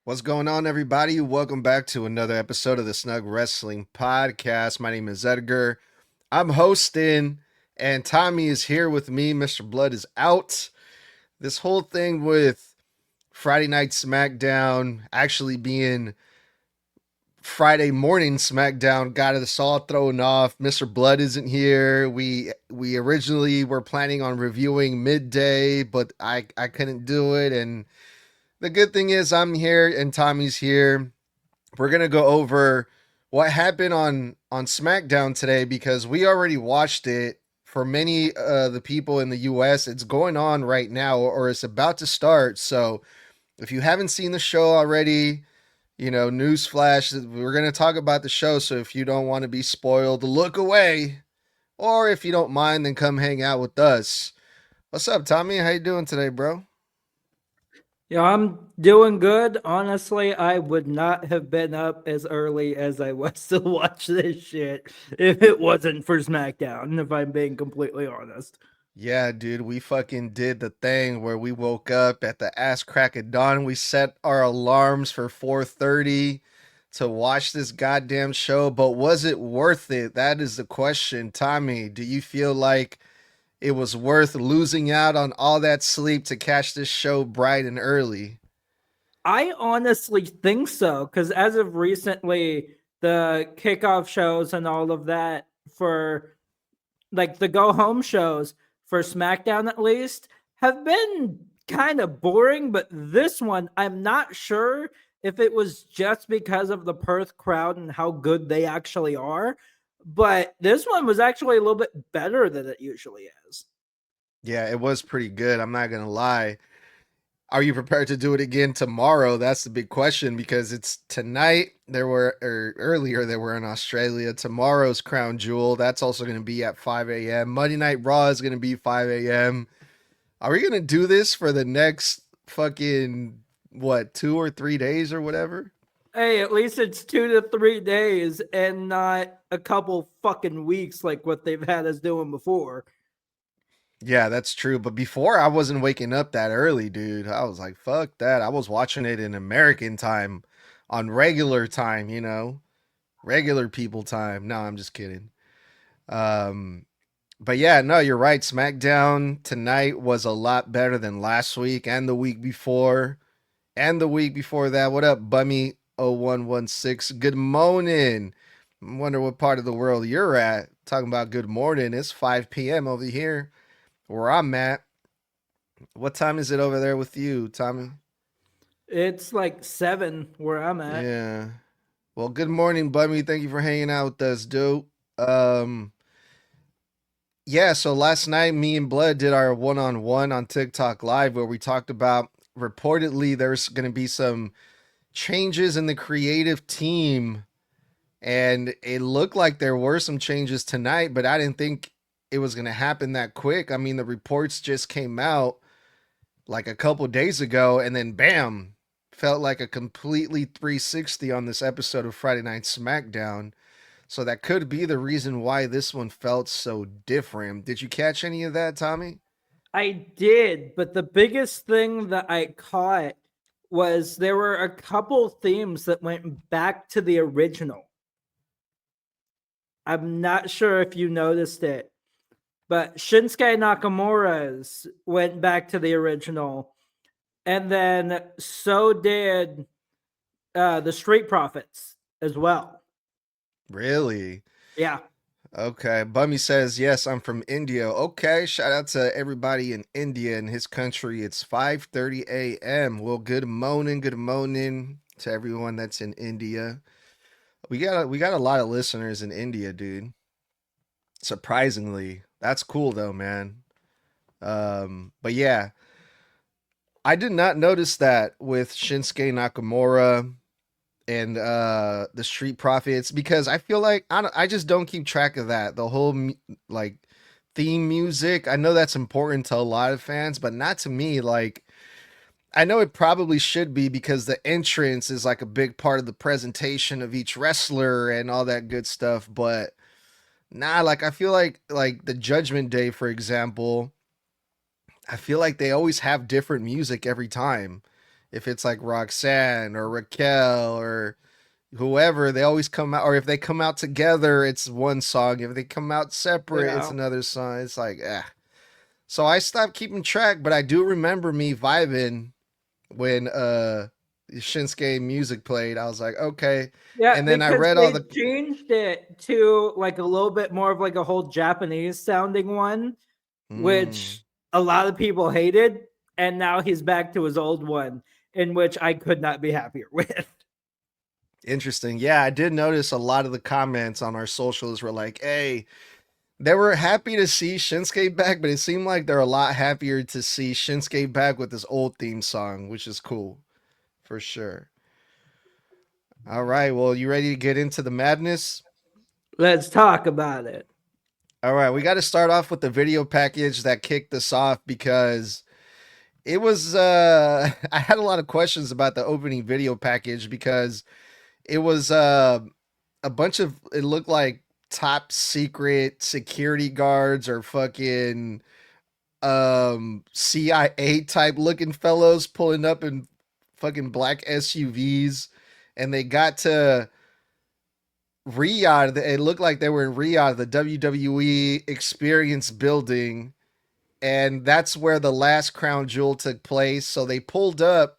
What's going on, everybody? Welcome back to another episode of the Snug Wrestling Podcast. My name is Edgar. I'm hosting, and Tommy is here with me. Mr. Blood is out. This whole thing with Friday Night SmackDown actually being Friday morning SmackDown got us all thrown off. Mr. Blood isn't here. We originally were planning on reviewing midday, but I couldn't do it, and the good thing is I'm here and Tommy's here. We're gonna go over what happened on SmackDown today because we already watched it. For many the people in the U.S., it's going on right now or it's about to start. So if you haven't seen the show already, newsflash, we're gonna talk about the show. So if you don't want to be spoiled, look away. Or if you don't mind, then come hang out with us. What's up, Tommy? How you doing today, bro? Yeah, I'm doing good. Honestly, I would not have been up as early as I was to watch this shit if it wasn't for SmackDown, if I'm being completely honest. Yeah, dude, we fucking did the thing where we woke up at the ass crack of dawn. We set our alarms for 4:30 to watch this goddamn show, but was it worth it? That is the question. Tommy, do you feel like it was worth losing out on all that sleep to catch this show bright and early? I honestly think so, because as of recently, the kickoff shows and all of that for like the go home shows for SmackDown at least have been kind of boring, but this one I'm not sure if it was just because of the Perth crowd and how good they actually are, but this one was actually a little bit better than it usually is. Yeah, it was pretty good. I'm not gonna lie. Are you prepared to do it again tomorrow? That's the big question because it's tonight. There were or earlier they were in Australia. Tomorrow's Crown Jewel. That's also going to be at 5 a.m. Monday Night Raw is going to be 5 a.m. Are we going to do this for the next fucking what 2 or 3 days or whatever? Hey, at least it's 2 to 3 days and not a couple fucking weeks like what they've had us doing before. Yeah, that's true. But before I wasn't waking up that early, dude. I was like, fuck that. I was watching it in American time on regular time, regular people time. No, I'm just kidding. Um, but yeah, no, you're right. SmackDown tonight was a lot better than last week and the week before and the week before that. What up, Bummy 0116? Good morning. I wonder what part of the world you're at. Talking about good morning. It's 5 p.m. over here where I'm at. What time is it over there with you, Tommy? It's like 7 where I'm at. Yeah. Well, good morning, Bummy. Thank you for hanging out with us, dude. Um, Yeah, so last night me and Blood did our one-on-one on TikTok live where we talked about reportedly there's going to be some changes in the creative team and it looked like there were some changes tonight, but I didn't think it was going to happen that quick. I mean, the reports just came out like a couple days ago and then bam, felt like a completely 360 on this episode of Friday Night SmackDown. So that could be the reason why this one felt so different. Did you catch any of that, Tommy? I did, but the biggest thing that I caught was there were a couple themes that went back to the original. I'm not sure if you noticed it, but Shinsuke Nakamura's went back to the original, and then so did the Street Profits as well. Really? Yeah. Okay. Bummy says, yes, I'm from India. Okay. Shout out to everybody in India and his country. It's 5:30 a.m. Well, good morning to everyone that's in India. We got a lot of listeners in India, dude. Surprisingly. That's cool though, man. But yeah, I did not notice that with Shinsuke Nakamura and the Street Profits because I feel like I just don't keep track of that. The whole like theme music. I know that's important to a lot of fans, but not to me. Like I know it probably should be because the entrance is like a big part of the presentation of each wrestler and all that good stuff, but nah, like I feel like the Judgment Day for example, I feel like they always have different music every time. if it's like Roxanne or Raquel or whoever, they always come out, or if they come out together, it's one song. If they come out separate, it's Yeah. another song. It's like, So I stopped keeping track, but I do remember me vibing when Shinsuke music played. I was like, okay. Yeah, And then I because read all they the changed it to like a little bit more of like a whole Japanese sounding one, mm, which a lot of people hated, and now he's back to his old one, in which I could not be happier with. interesting. Yeah, I did notice a lot of the comments on our socials were like, hey, they were happy to see Shinsuke back, but it seemed like they're a lot happier to see Shinsuke back with this old theme song, which is cool for sure. All right, well, you ready to get into the madness? Let's talk about it. All right, we got to start off with the video package that kicked us off because it was I had a lot of questions about the opening video package because it was a bunch of, it looked like top secret security guards or fucking CIA type looking fellows pulling up in fucking black SUVs, and they got to Riyadh. It looked like they were in Riyadh, the WWE Experience building, and that's where the last crown jewel took place. So they pulled up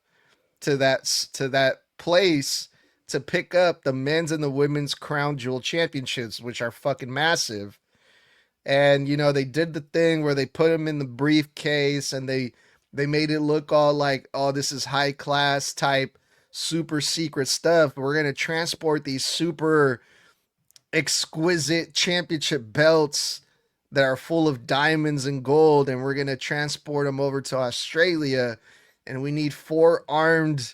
to that place to pick up the men's and the women's crown jewel championships, which are fucking massive. And they did the thing where they put them in the briefcase, and they made it look all like, oh, this is high class type super secret stuff. We're going to transport these super exquisite championship belts that are full of diamonds and gold, and we're going to transport them over to Australia, and we need 4 armed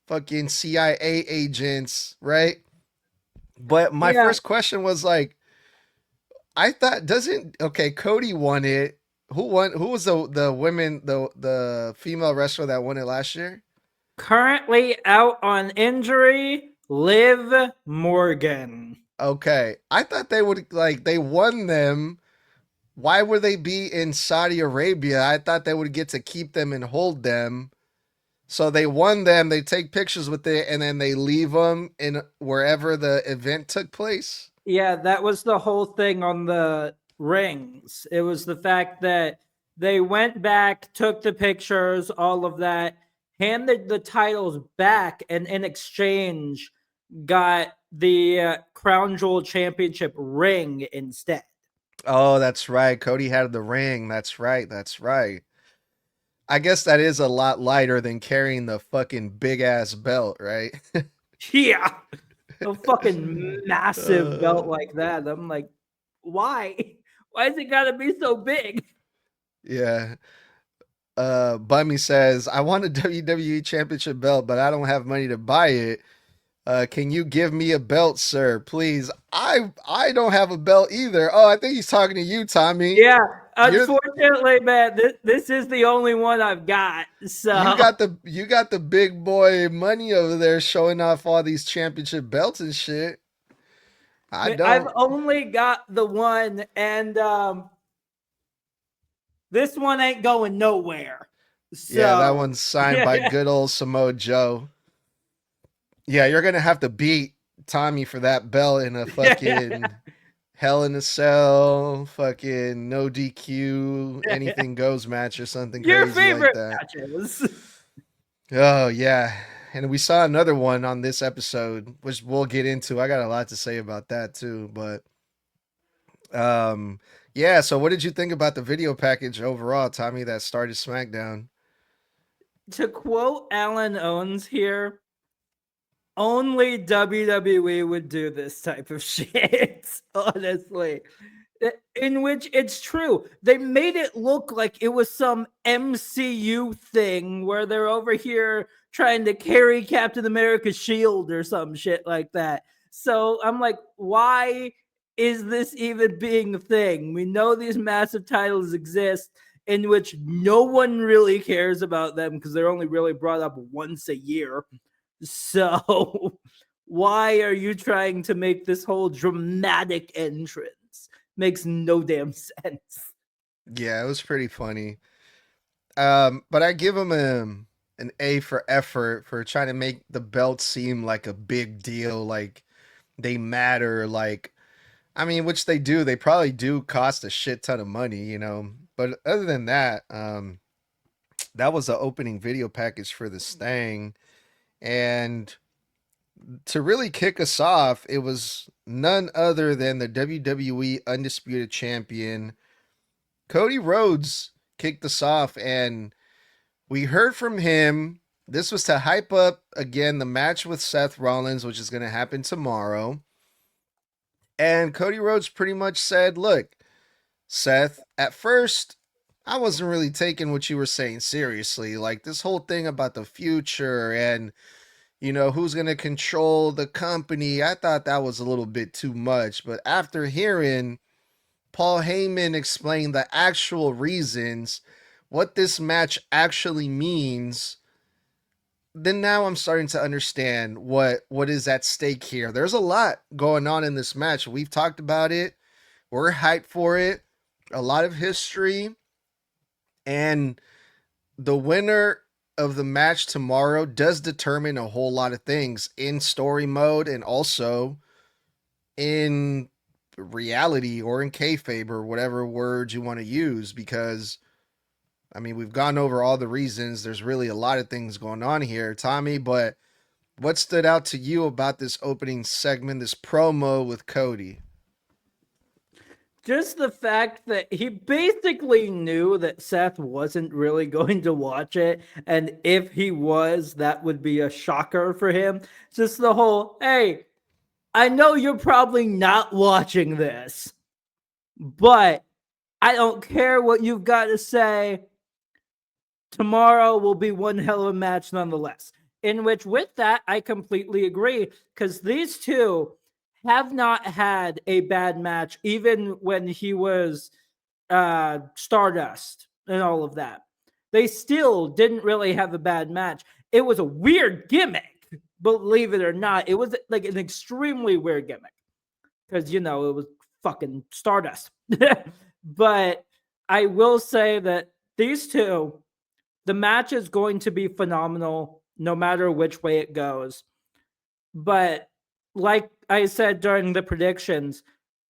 fucking CIA agents, right? But my Yeah, first question was like, I thought, doesn't, okay, Cody won it. Who won? Who was the women, the female wrestler that won it last year? currently out on injury, Liv Morgan. Okay, I thought they would, like, they won them. Why would they be in Saudi Arabia? I thought they would get to keep them and hold them. So they won them. They take pictures with it, and then they leave them in wherever the event took place. Yeah, that was the whole thing on the rings. It was the fact that they went back, took the pictures, all of that, handed the titles back, and in exchange got the Crown Jewel Championship ring instead. Oh, that's right. Cody had the ring. That's right. That's right. I guess that is a lot lighter than carrying the fucking big ass belt, right? Yeah, a fucking massive belt Uh, like that. I'm like, why? Why is it gotta be so big? yeah. Bummy says, I want a WWE Championship belt, but I don't have money to buy it. Can you give me a belt, sir? Please. I don't have a belt either. Oh, I think he's talking to you, Tommy. Yeah, You're unfortunately, man, this is the only one I've got. you So got the big boy money over there showing off all these championship belts and shit. I I've don't. only got the one, and this one ain't going nowhere. Yeah, that So one's signed by yeah, good old Samoa Joe. Yeah, you're gonna have to beat Tommy for that belt in a fucking Hell in a Cell, fucking no DQ, anything goes match or something your crazy like favorite that. matches. Oh yeah. And we saw another one on this episode, which we'll get into. I got a lot to say about that too. But yeah, so what did you think about the video package overall, Tommy, that started SmackDown? To quote Alan Owens here, only WWE would do this type of shit. Honestly, in which it's true. They made it look like it was some MCU thing where they're over here trying to carry Captain America's shield or some shit like that. So I'm like, why is this even being a thing? We know these massive titles exist in which no one really cares about them because they're only really brought up once a year. So why are you trying to make this whole dramatic entrance? Makes no damn sense. Yeah, it was pretty funny. But I give him an A for effort for trying to make the belt seem like a big deal, like they matter, like I mean, which they do. They probably do cost a shit ton of money, you know. But other than that, that was the opening video package for this thing. And to really kick us off, it was none other than the WWE Undisputed Champion. Cody Rhodes kicked us off, and we heard from him. This was to hype up again the match with Seth Rollins, which is going to happen tomorrow. And Cody Rhodes pretty much said, look, Seth, at first, I wasn't really taking what you were saying seriously. Like this whole thing about the future and, you know, who's going to control the company. I thought that was a little bit too much. But after hearing Paul Heyman explain the actual reasons, what this match actually means, then now I'm starting to understand what is at stake here. There's a lot going on in this match. We've talked about it. We're hyped for it. A lot of history. And the winner of the match tomorrow does determine a whole lot of things in story mode and also in reality or in kayfabe or whatever words you want to use, because I mean, we've gone over all the reasons. There's really a lot of things going on here, Tommy, but what stood out to you about this opening segment, this promo with Cody? Just the fact that he basically knew that Seth wasn't really going to watch it. And if he was, that would be a shocker for him. Just the whole, hey, I know you're probably not watching this, but I don't care what you've got to say. Tomorrow will be one hell of a match nonetheless. In which, with that, I completely agree, because these two have not had a bad match, even when he was Stardust and all of that. They still didn't really have a bad match. It was a weird gimmick, believe it or not. It was like an extremely weird gimmick because, you know, it was fucking Stardust. But I will say that these two, the match is going to be phenomenal no matter which way it goes. But like I said during the predictions,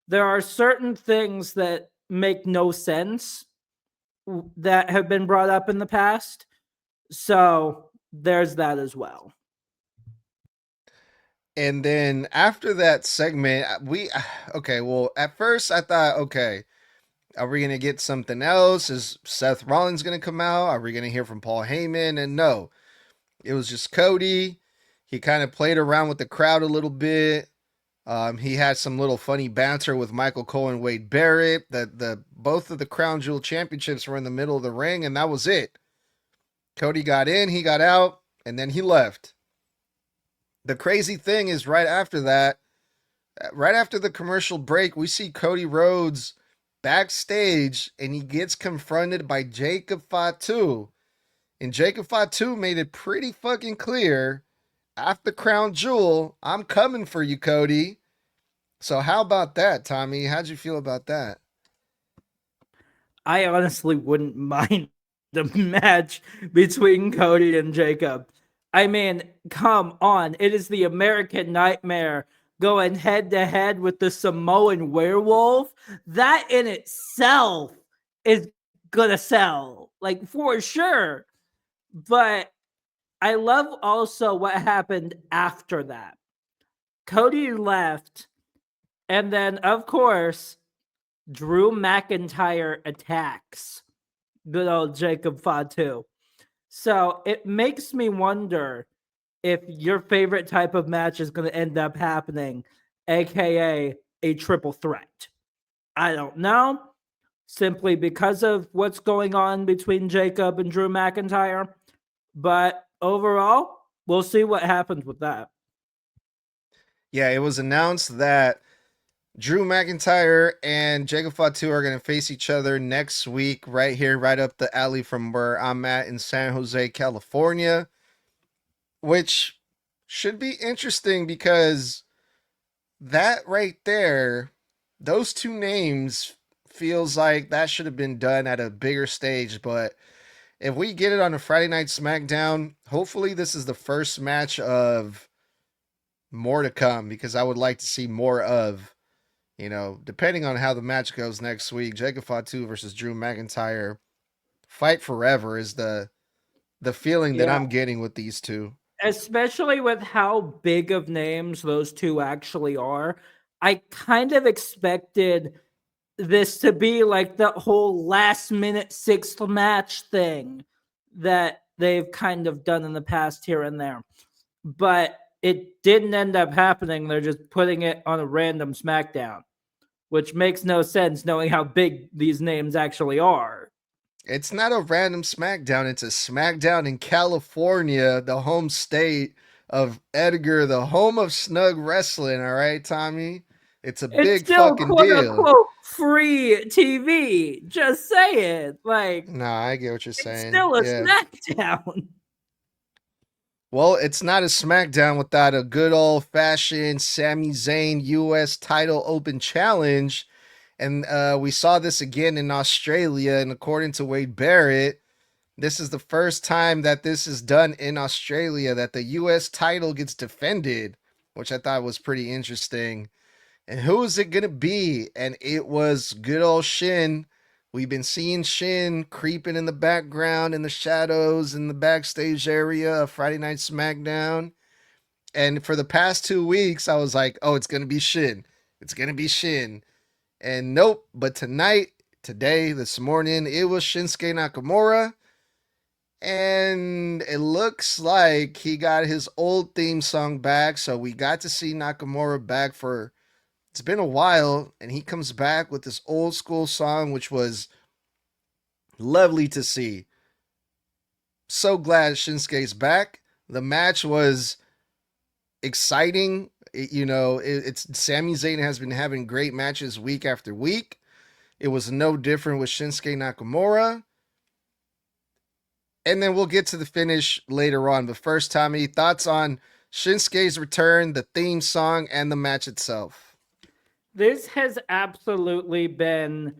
there are certain things that make no sense that have been brought up in the past. So there's that as well. And then after that segment, we okay, well, at first I thought, okay, are we going to get something else? Is Seth Rollins going to come out? Are we going to hear from Paul Heyman? And no, it was just Cody. He kind of played around with the crowd a little bit. He had some little funny banter with Michael Cole and Wade Barrett. The both of the Crown Jewel championships were in the middle of the ring, and that was it. Cody got in, he got out, and then he left. The crazy thing is, right after that, right after the commercial break, we see Cody Rhodes backstage, and he gets confronted by Jacob Fatu. And Jacob Fatu made it pretty fucking clear, after Crown Jewel, I'm coming for you, Cody. So how about that, Tommy? How'd you feel about that? I honestly wouldn't mind the match between Cody and Jacob. I mean, come on. It is the American Nightmare going head to head with the Samoan werewolf. That in itself is gonna sell, like for sure. But I love also what happened after that. Cody left, and then, of course, Drew McIntyre attacks good old Jacob Fatu. So it makes me wonder if your favorite type of match is going to end up happening, aka a triple threat. I don't know, simply because of what's going on between Jacob and Drew McIntyre. But overall, we'll see what happens with that. Yeah, it was announced that Drew McIntyre and Jacob Fatu are going to face each other next week, right here, right up the alley from where I'm at in San Jose, California, which should be interesting because that right there, those two names feels like that should have been done at a bigger stage, but if we get it on a Friday night SmackDown, hopefully this is the first match of more to come because I would like to see more of, depending on how the match goes next week, Jacob Fatu versus Drew McIntyre. Fight forever is the feeling that Yeah. I'm getting with these two. Especially with how big of names those two actually are. I kind of expected this to be like the whole last minute sixth match thing that they've kind of done in the past here and there. But it didn't end up happening. They're just putting it on a random SmackDown, which makes no sense knowing how big these names actually are. It's not a random SmackDown. It's a SmackDown in California, the home state of Edgar, the home of Snug Wrestling. All right, Tommy? It's a It's big still fucking quote deal. unquote free TV. Just say it. Like, Nah, I get what you're it's saying. still a Yeah. SmackDown. Well, it's not a SmackDown without a good old fashioned Sami Zayn US title open challenge. And we saw this again in Australia. And according to Wade Barrett, this is the first time that this is done in Australia, that the US title gets defended, which I thought was pretty interesting. And who is it going to be? And it was good old Shin. We've been seeing Shin creeping in the background, in the shadows, in the backstage area of Friday Night SmackDown. And for the past 2 weeks, I was like, oh, it's going to be Shin. It's going to be Shin. And nope. But today, this morning, it was Shinsuke Nakamura. And it looks like he got his old theme song back. So we got to see Nakamura back for, it's been a while. And he comes back with this old school song, which was lovely to see. So glad Shinsuke's back. The match was exciting. It's Sami Zayn has been having great matches week after week. It was no different with Shinsuke Nakamura. And then we'll get to the finish later on. But first, Tommy, thoughts on Shinsuke's return, the theme song, and the match itself? This has absolutely been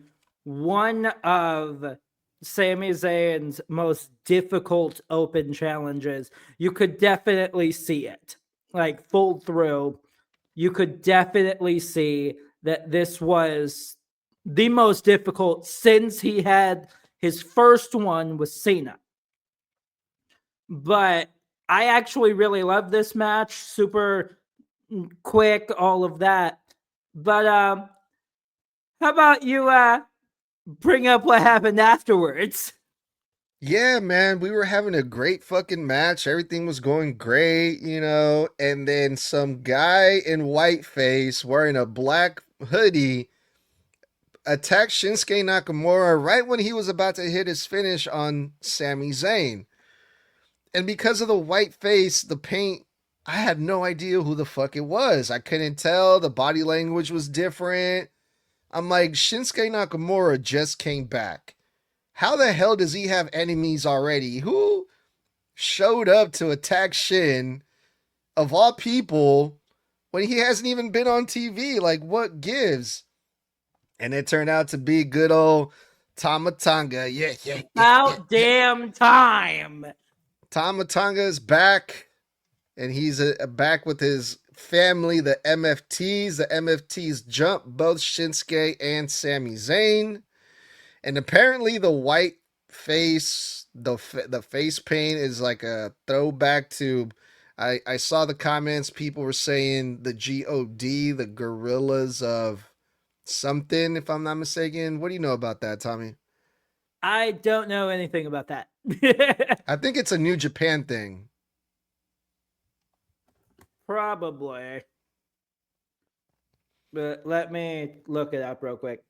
one of Sami Zayn's most difficult open challenges. You could definitely see it, like full through. You could definitely see that this was the most difficult since he had his first one with Cena. But I actually really love this match. Super quick, all of that. But how about you bring up what happened afterwards? Yeah, man, we were having a great fucking match. Everything was going great, and then some guy in whiteface wearing a black hoodie attacked Shinsuke Nakamura right when he was about to hit his finish on Sami Zayn. And because of the white face, the paint, I had no idea who the fuck it was. I couldn't tell. The body language was different. I'm like, Shinsuke Nakamura just came back. How the hell does he have enemies already? Who showed up to attack Shin, of all people, when he hasn't even been on TV? Like, what gives? And it turned out to be good old Tama Tonga. Yeah. About damn time. Tama Tonga is back, and he's back with his family, the MFTs. The MFTs jump both Shinsuke and Sami Zayn. And apparently the white face, the face paint is like a throwback to, I saw the comments, people were saying the GOD, the gorillas of something, if I'm not mistaken. What do you know about that, Tommy? I don't know anything about that. I think it's a New Japan thing. Probably. But let me look it up real quick.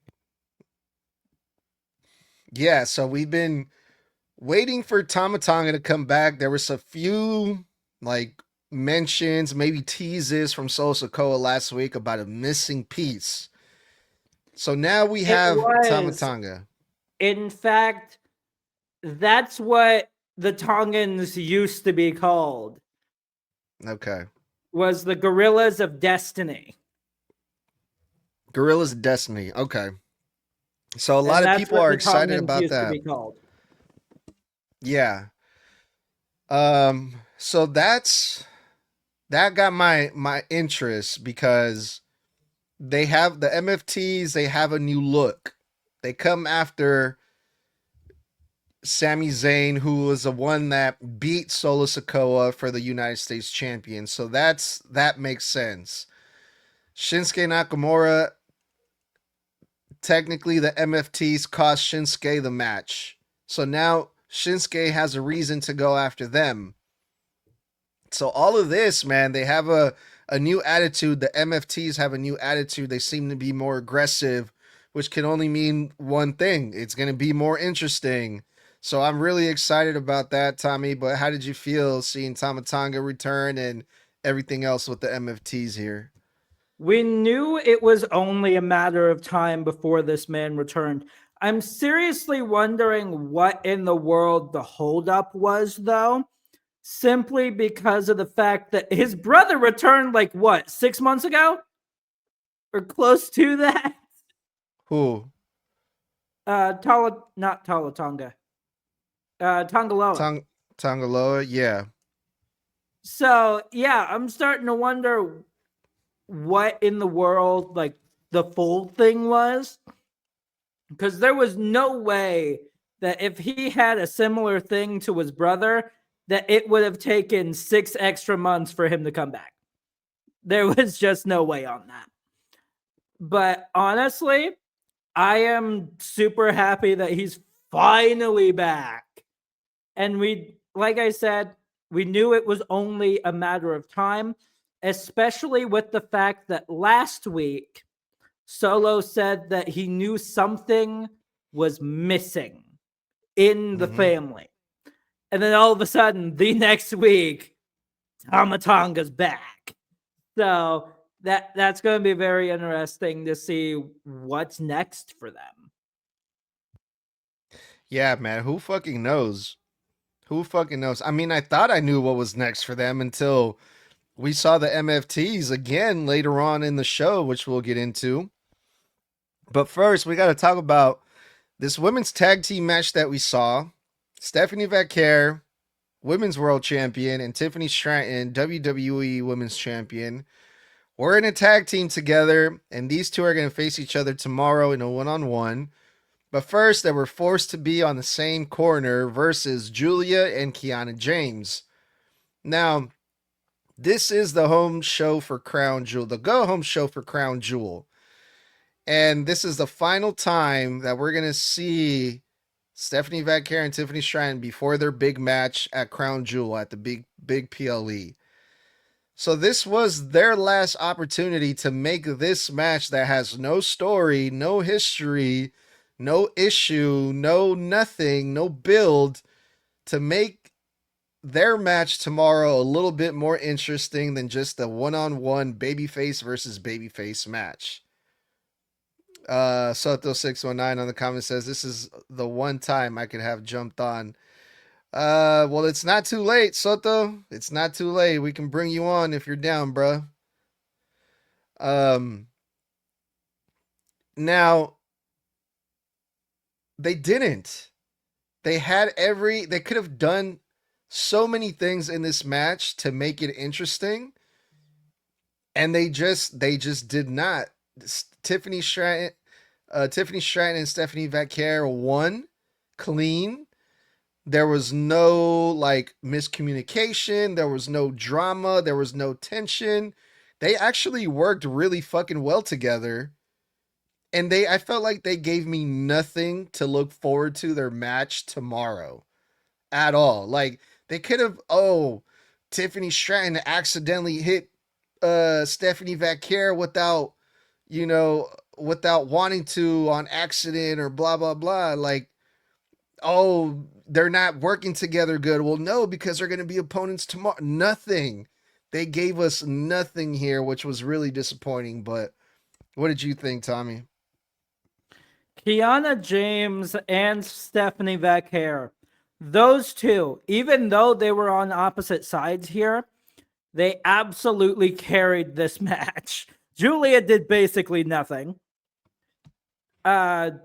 Yeah, so we've been waiting for Tama Tonga to come back. There was a few like mentions, maybe teases from Soto619 last week about a missing piece. So now we have Tama Tonga. In fact, that's what the Tongans used to be called. Okay. Was the Gorillas of Destiny. Gorillas of Destiny. Okay. So a lot of people are excited about that. Yeah. So that got my interest because they have the MFTs, they have a new look. They come after Sami Zayn, who was the one that beat Solo Sikoa for the United States champion. So that makes sense. Shinsuke Nakamura, technically the MFTs cost Shinsuke the match. So now Shinsuke has a reason to go after them. So all of this, man, they have a new attitude. The MFTs have a new attitude. They seem to be more aggressive, which can only mean one thing. It's going to be more interesting. So I'm really excited about that, Tommy. But how did you feel seeing Tama Tonga return and everything else with the MFTs here? We knew it was only a matter of time before this man returned. I'm seriously wondering what in the world the holdup was, though, simply because of the fact that his brother returned like what, 6 months ago? Or close to that? Who? Not Talatonga. Tongaloa. Tong Tongaloa? Yeah. So yeah, I'm starting to wonder what in the world like the full thing was, because there was no way that if he had a similar thing to his brother that it would have taken 6 extra months for him to come back. There was just no way on that. But honestly, I am super happy that he's finally back. And we, like I said, we knew it was only a matter of time, especially with the fact that last week Solo said that he knew something was missing in the Mm-hmm. family. And then all of a sudden, the next week, Tamatonga's back. So that's going to be very interesting to see what's next for them. Yeah, man. Who fucking knows? Who fucking knows? I mean, I thought I knew what was next for them until we saw the MFTs again later on in the show, which we'll get into. But first, we got to talk about this women's tag team match that we saw. Stephanie Vaquer, women's world champion, and Tiffany Stratton, WWE women's champion. We're in a tag team together, and these two are going to face each other tomorrow in a one-on-one. But first, they were forced to be on the same corner versus Julia and Kiana James. Now, this is the home show for Crown Jewel, the go home show for Crown Jewel. And this is the final time that we're going to see Stephanie Vaquer and Tiffany Stratton before their big match at Crown Jewel at the big PLE. So this was their last opportunity to make this match that has no story, no history, no issue, no nothing, no build, to make their match tomorrow a little bit more interesting than just a one-on-one babyface versus babyface match. Soto619 on the comment says this is the one time I could have jumped on. Well, it's not too late, Soto. It's not too late. We can bring you on if you're down, bruh. Now they didn't. They could have done so many things in this match to make it interesting, and they just did not. Tiffany Stratton and Stephanie Vaquer won clean. There was no like miscommunication. There was no drama. There was no tension. They actually worked really fucking well together. And I felt like they gave me nothing to look forward to their match tomorrow at all. Like they could have, Tiffany Stratton accidentally hit Stephanie Vaquer without wanting to on accident or blah blah blah. Like, oh, they're not working together good. Well, no, because they're going to be opponents tomorrow. Nothing. They gave us nothing here, which was really disappointing. But what did you think, Tommy? Kiana James and Stephanie Vaquer, those two, even though they were on opposite sides here, they absolutely carried this match. Julia did basically nothing. Crap,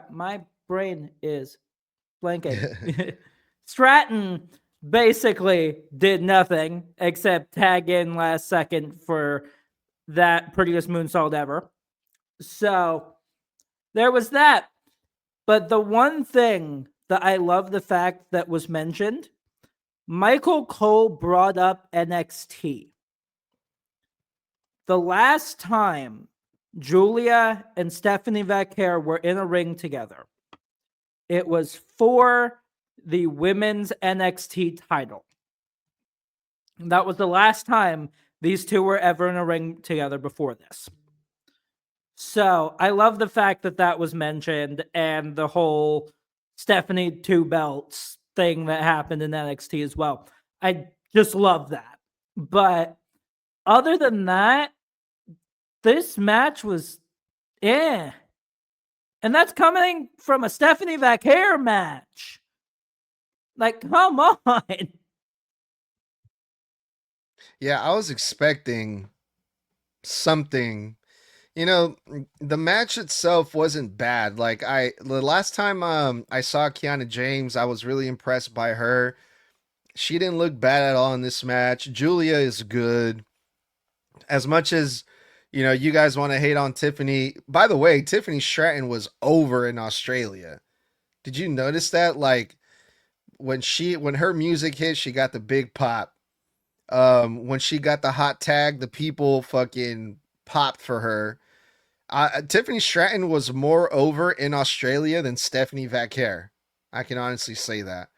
my brain is blanking. Stratton basically did nothing except tag in last second for that prettiest moonsault ever. So there was that. But the one thing that I love the fact that was mentioned, Michael Cole brought up NXT. The last time Julia and Stephanie Vaquer were in a ring together, it was for the women's NXT title. That was the last time these two were ever in a ring together before this. So I love the fact that that was mentioned and the whole Stephanie two belts thing that happened in NXT as well. I just love that. But other than that, this match was And that's coming from a Stephanie Vaquer match. Like, come on. Yeah, I was expecting something. The match itself wasn't bad. Like the last time I saw Kiana James, I was really impressed by her. She didn't look bad at all in this match. Julia is good. As much as you guys want to hate on Tiffany. By the way, Tiffany Stratton was over in Australia. Did you notice that? Like when her music hit, she got the big pop. When she got the hot tag, the people fucking popped for her. Tiffany Stratton was more over in Australia than Stephanie Vaquer. I can honestly say that.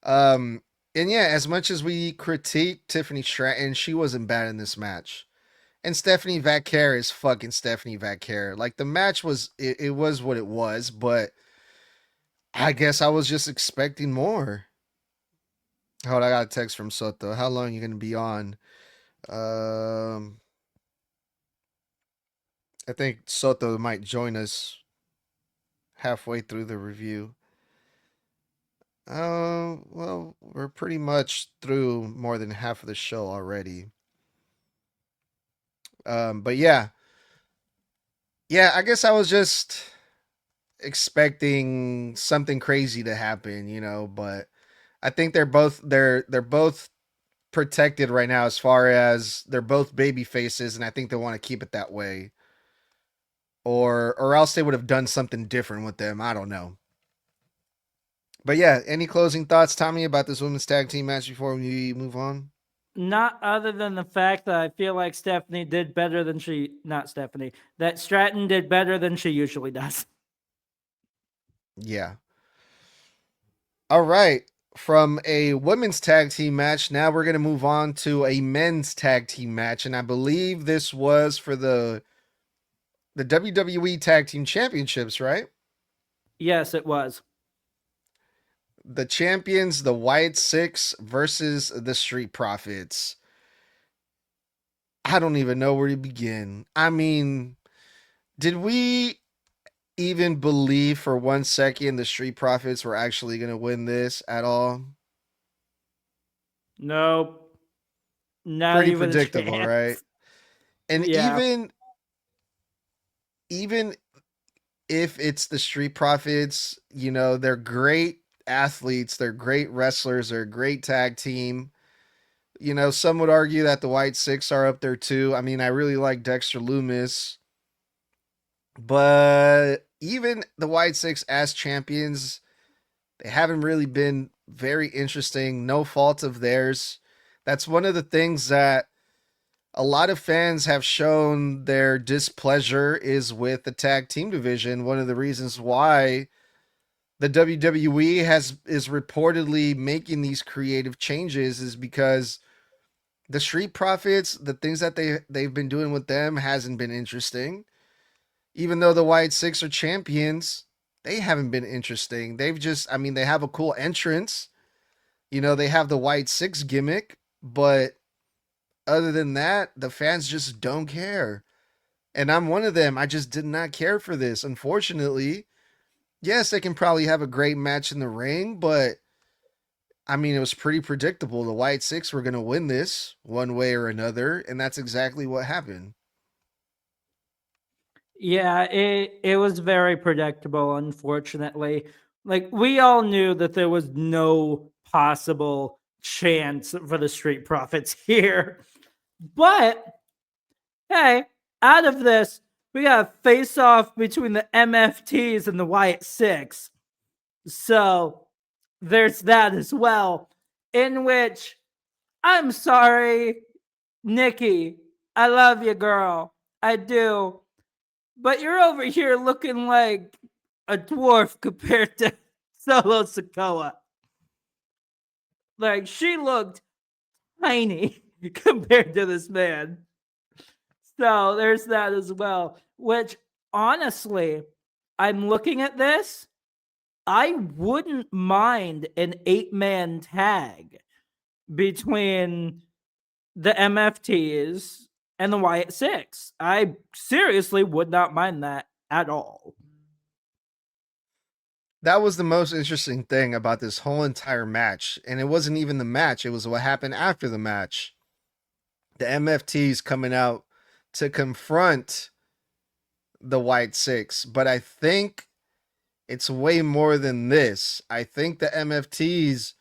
Um, and yeah, as much as we critique Tiffany Stratton, she wasn't bad in this match. And Stephanie Vaquer is fucking Stephanie Vaquer. Like the match it was what it was, but I guess I was just expecting more. Hold on, I got a text from Soto. How long are you gonna be on? Um, I think Soto might join us halfway through the review. Well, we're pretty much through more than half of the show already. But yeah, I guess I was just expecting something crazy to happen, but I think they're both protected right now as far as they're both baby faces, and I think they want to keep it that way. Or else they would have done something different with them. I don't know. But yeah, any closing thoughts, Tommy, about this women's tag team match before we move on? Not other than the fact that I feel like Stephanie did better than not Stephanie, that Stratton did better than she usually does. Yeah. All right. From a women's tag team match, now we're going to move on to a men's tag team match. And I believe this was for the WWE Tag Team Championships, right? Yes, it was. The champions, the White Six versus the Street Profits. I don't even know where to begin. I mean, did we even believe for 1 second the Street Profits were actually going to win this at all? Nope. Not Pretty even a predictable, right? chance. And Yeah. even if it's the Street Profits, they're great athletes, they're great wrestlers, they're a great tag team. Some would argue that the White Six are up there too. I mean, I really like Dexter Loomis, but even the White Six as champions, they haven't really been very interesting. No fault of theirs. That's one of the things that a lot of fans have shown their displeasure is with the tag team division. One of the reasons why the WWE is reportedly making these creative changes is because the Street Profits, the things that they've been doing with them hasn't been interesting. Even though the White Six are champions, they haven't been interesting. They have a cool entrance. They have the White Six gimmick, but other than that, the fans just don't care. And I'm one of them. I just did not care for this. Unfortunately, yes, they can probably have a great match in the ring, but I mean, it was pretty predictable. The White Six were going to win this one way or another, and that's exactly what happened. Yeah, it was very predictable, unfortunately. Like, we all knew that there was no possible chance for the Street Profits here. But hey, out of this, we got a face off between the MFTs and the Wyatt Six. So there's that as well, in which I'm sorry, Nikki. I love you, girl. I do. But you're over here looking like a dwarf compared to Solo Sokoa. Like, she looked tiny compared to this man. So there's that as well. Which, honestly, I'm looking at this. I wouldn't mind an 8-man tag between the MFTs and the Wyatt Six. I seriously would not mind that at all. That was the most interesting thing about this whole entire match. And it wasn't even the match, it was what happened after the match. The MFTs coming out to confront the White Six. But I think it's way more than this. I think the MFTs,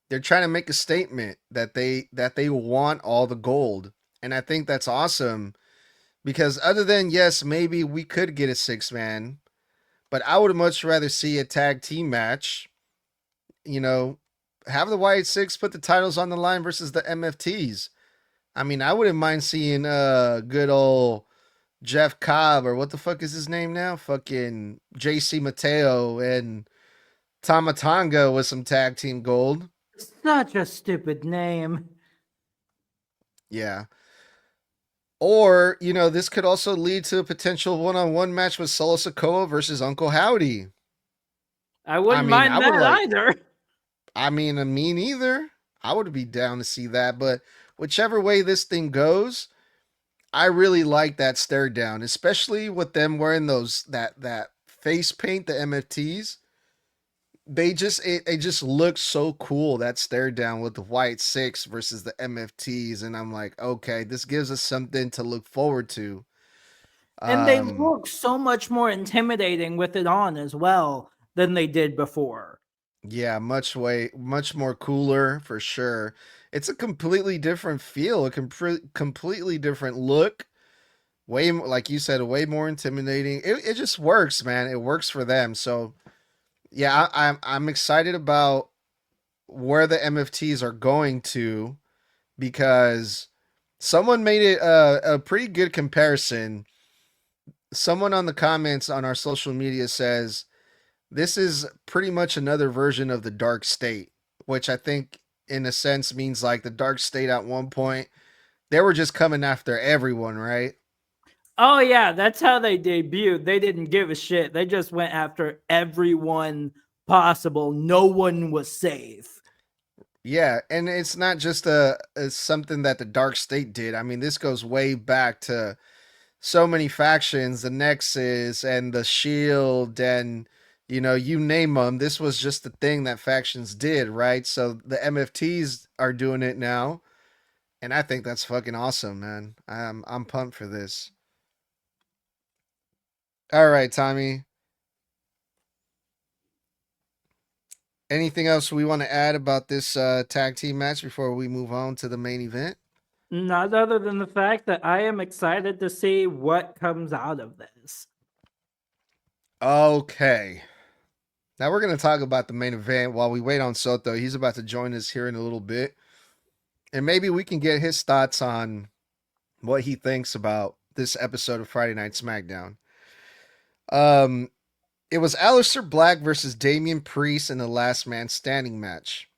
they're trying to make a statement that they want all the gold. And I think that's awesome because other than yes, maybe we could get a 6-man, but I would much rather see a tag team match. You know, have the White Six put the titles on the line versus the MFTs. I mean, I wouldn't mind seeing good old Jeff Cobb or what the fuck is his name now? Fucking JC Mateo and Tamatanga with some tag team gold. Such a stupid name. Yeah. Or, you know, this could also lead to a potential one-on-one match with Solo Sokoa versus Uncle Howdy. I wouldn't mind I would that like, either. I mean, me neither. I would be down to see that, but whichever way this thing goes, I really like that stare down, especially with them wearing those that face paint, the MFTs. It just looks so cool, that stare down with the White Six versus the MFTs, and I'm like, okay, this gives us something to look forward to. And they Um, look so much more intimidating with it on as well than they did before. yeah, much more cooler for sure. It's a completely different feel, a completely different look. Like you said, way more intimidating. It just works, man. It works for them. So yeah, I'm excited about where the MFTs are going to because someone made it a pretty good comparison. Someone on the comments on our social media says this is pretty much another version of the Dark State, which I think in a sense means like the Dark State at one point they were just coming after everyone, right? Oh yeah, that's how they debuted. They didn't give a shit. They just went after everyone possible. No one was safe. Yeah, and it's not just a something that the Dark State did. I mean, this goes way back to so many factions, the Nexus and the Shield, and you know, you name them. This was just the thing that factions did, right? So the MFTs are doing it now, and I think that's fucking awesome, man. I'm pumped for this. All right, Tommy. Anything else we want to add about this tag team match before we move on to the main event? Not other than the fact that I am excited to see what comes out of this. Okay. Now we're going to talk about the main event while we wait on Soto. He's about to join us here in a little bit. And maybe we can get his thoughts on what he thinks about this episode of Friday Night SmackDown. Um, it was Aleister Black versus Damian Priest in the Last Man Standing match.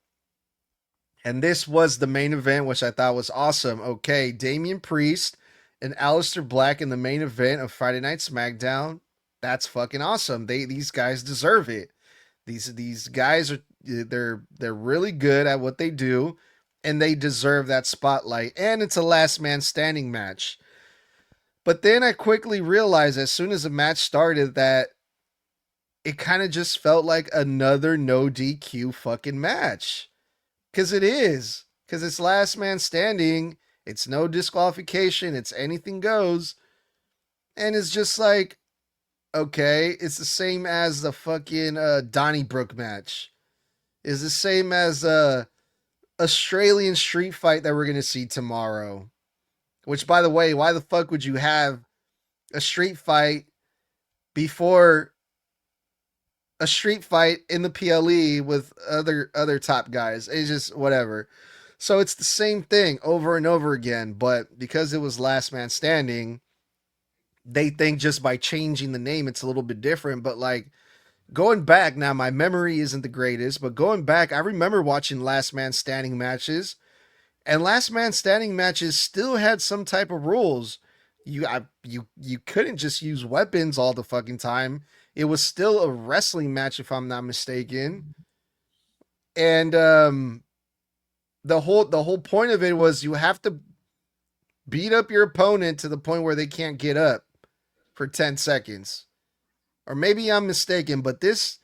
And this was the main event, which I thought was awesome. Okay, Damian Priest and Aleister Black in the main event of Friday Night SmackDown. That's fucking awesome. These guys deserve it. These guys are they're really good at what they do, and they deserve that spotlight. And it's a last man standing match. But then I quickly realized as soon as the match started that it kind of just felt like another no DQ fucking match. Cause it is. Cause it's last man standing. It's no disqualification. It's anything goes. And it's just like, Okay, it's the same as the fucking Donnybrook match. It's the same as Australian street fight that we're gonna see tomorrow. Which, by the way, why the fuck would you have a street fight before a street fight in the PLE with other top guys? It's just whatever. So it's the same thing over and over again, but because it was last man standing, they think just by changing the name it's a little bit different. But like going back now, my memory isn't the greatest, but going back, I remember watching last man standing matches, and last man standing matches still had some type of rules. You couldn't just use weapons all the fucking time. It was still a wrestling match if I'm not mistaken. And the whole point of it was you have to beat up your opponent to the point where they can't get up for 10 seconds. Or maybe I'm mistaken, but this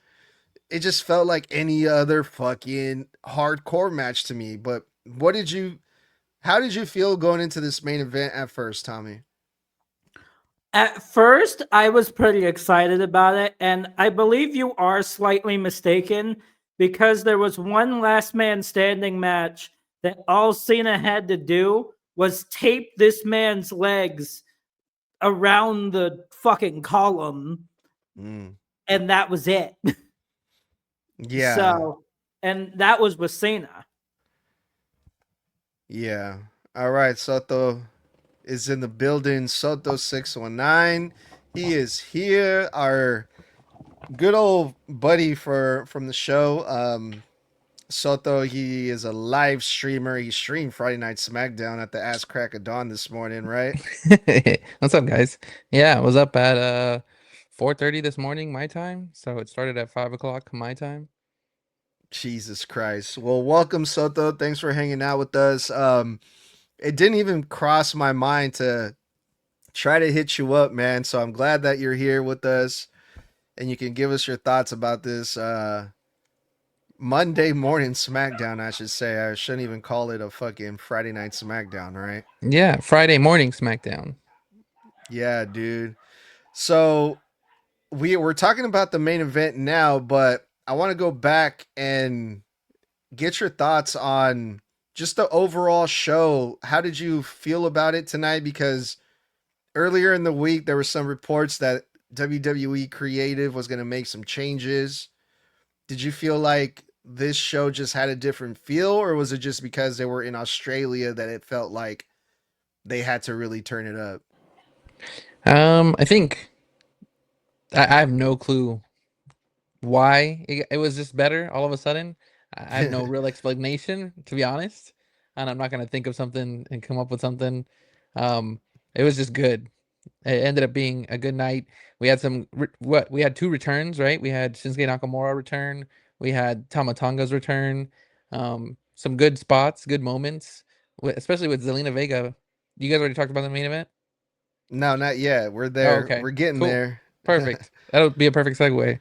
it just felt like any other fucking hardcore match to me. But what did you how did you feel going into this main event at first, Tommy? At first, I was pretty excited about it, and I believe you are slightly mistaken because there was one last man standing match that all Cena had to do was tape this man's legs around the fucking column, Mm. and that was it. Yeah. So, and that was with Cena. Yeah. All right, Soto is in the building. Soto619. He is here. Our good old buddy from the show. Soto, he is a live streamer. He streamed Friday Night SmackDown at the ass crack of dawn this morning, right? What's up, guys? Yeah, I was up at 4:30 this morning my time, so it started at 5 o'clock my time. Jesus Christ. Well, welcome, Soto. Thanks for hanging out with us. It didn't even cross my mind to try to hit you up, man. So I'm glad that you're here with us and you can give us your thoughts about this Monday morning SmackDown, I should say. I shouldn't even call it a fucking Friday night SmackDown, right? Yeah, Friday morning SmackDown. Yeah, dude. So we're talking about the main event now, but I want to go back and get your thoughts on just the overall show. How did you feel about it tonight? Because earlier in the week there were some reports that WWE Creative was going to make some changes. Did you feel like this show just had a different feel, or was it just because they were in Australia that it felt like they had to really turn it up? I think I have no clue why it was just better all of a sudden. I have no real explanation, to be honest, and I'm not gonna think of something and come up with something. Um, it was just good. It ended up being a good night. We had we had two returns, right? We had Shinsuke Nakamura return. We had Tama Tonga's return. Some good spots, good moments, especially with Zelina Vega. You guys already talked about the main event? No, not yet. We're Oh, there. okay. We're getting Cool. there. Perfect. That'll be a perfect segue.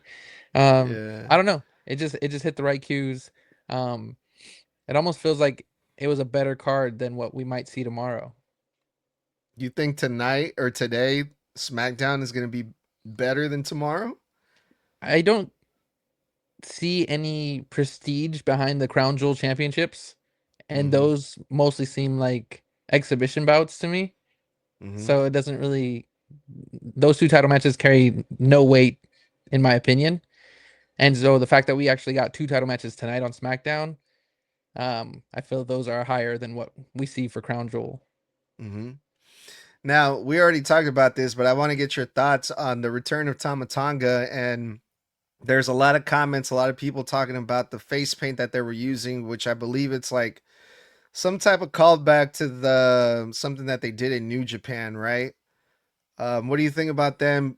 Um, Yeah. I don't know. It just hit the right cues. Um, it almost feels like it was a better card than what we might see tomorrow. You think tonight or today SmackDown is going to be better than tomorrow? I don't see any prestige behind the Crown Jewel championships, and Mm-hmm. those mostly seem like exhibition bouts to me. Mm-hmm. So it doesn't really, those two title matches carry no weight, in my opinion. And so the fact that we actually got two title matches tonight on SmackDown, I feel those are higher than what we see for Crown Jewel. Mm-hmm. Now, we already talked about this, but I want to get your thoughts on the return of Tama Tonga. And there's a lot of comments, a lot of people talking about the face paint that they were using, which I believe it's like some type of callback to the something that they did in New Japan, right? What do you think about them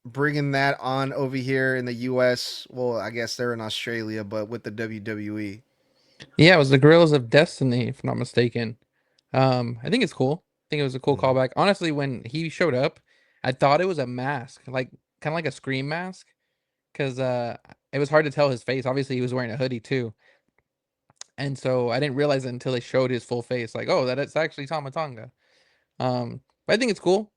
bringing that on over here in the U.S.? Well, I guess they're in Australia, but with the WWE. Yeah, it was the Gorillas of Destiny, if I'm not mistaken. I think it's cool. I think it was a cool Mm-hmm. callback. Honestly, when he showed up, I thought it was a mask, like kind of like a scream mask, because it was hard to tell his face. Obviously, he was wearing a hoodie too, and so I didn't realize it until they showed his full face. Like, oh, that it's actually Tama Tonga. But I think it's cool.